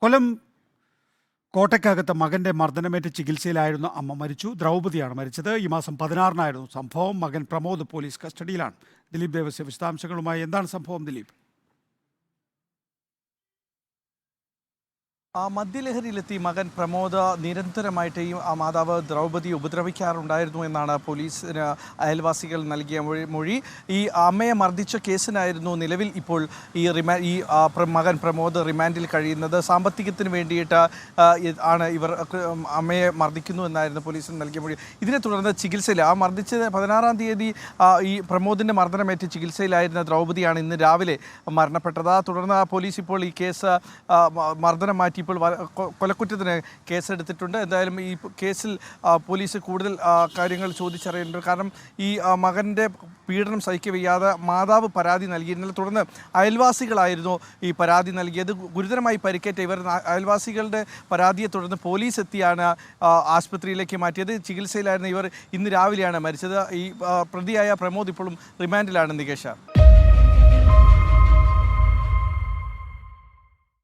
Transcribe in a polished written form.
കൊല്ലം കോട്ടയ്ക്കകത്ത് മകന്റെ മർദ്ദനമേറ്റ് ചികിത്സയിലായിരുന്ന അമ്മ മരിച്ചു. ദ്രൗപതിയാണ് മരിച്ചത്. ഈ മാസം 16-നായിരുന്നു സംഭവം. മകൻ പ്രമോദ് പോലീസ് കസ്റ്റഡിയിലാണ്. ദിലീപ് ദേവസ്യ വിശദാംശങ്ങളുമായി. എന്താണ് സംഭവം ദിലീപ്? മദ്യലഹരിയിലെത്തി മകൻ പ്രമോദ് നിരന്തരമായിട്ട് ഈ മാതാവ് ദ്രൗപതിയെ ഉപദ്രവിക്കാറുണ്ടായിരുന്നു എന്നാണ് പോലീസിന് അയൽവാസികൾ നൽകിയ മൊഴി. ഈ അമ്മയെ മർദ്ദിച്ച കേസിനായിരുന്നു നിലവിൽ ഇപ്പോൾ ഈ മകൻ പ്രമോദ് റിമാൻഡിൽ കഴിയുന്നത്. സാമ്പത്തികത്തിന് വേണ്ടിയിട്ട് ആണ് ഇവർ അമ്മയെ മർദ്ദിക്കുന്നു എന്നായിരുന്നു പോലീസിന് നൽകിയ മൊഴി. ഇതിനെ തുടർന്ന് ചികിത്സയിൽ മർദ്ദിച്ചത് 16-ാം തീയതി ഈ പ്രമോദിൻ്റെ മർദ്ദനമേറ്റ് ചികിത്സയിലായിരുന്ന ദ്രൗപതിയാണ് ഇന്ന് രാവിലെ മരണപ്പെട്ടത്. തുടർന്ന് പോലീസ് ഇപ്പോൾ ഈ കേസ് മർദ്ദനം മാറ്റി ഇപ്പോൾ കൊലക്കുറ്റത്തിന് കേസെടുത്തിട്ടുണ്ട്. എന്തായാലും ഈ കേസിൽ പോലീസ് കൂടുതൽ കാര്യങ്ങൾ ചോദിച്ചറിയുന്നുണ്ട്. കാരണം ഈ മകൻ്റെ പീഡനം സഹിക്കവയ്യാതെ മാതാവ് പരാതി നൽകിയിരുന്നില്ല. തുടർന്ന് അയൽവാസികളായിരുന്നു ഈ പരാതി നൽകിയത്. ഗുരുതരമായി പരിക്കേറ്റ ഇവർ അയൽവാസികളുടെ പരാതിയെ തുടർന്ന് പോലീസ് എത്തിയാണ് ആശുപത്രിയിലേക്ക് മാറ്റിയത്. ചികിത്സയിലായിരുന്ന ഇവർ ഇന്ന് രാവിലെയാണ് മരിച്ചത്. ഈ പ്രതിയായ പ്രമോദ് ഇപ്പോഴും റിമാൻഡിലാണ്. നികേഷ.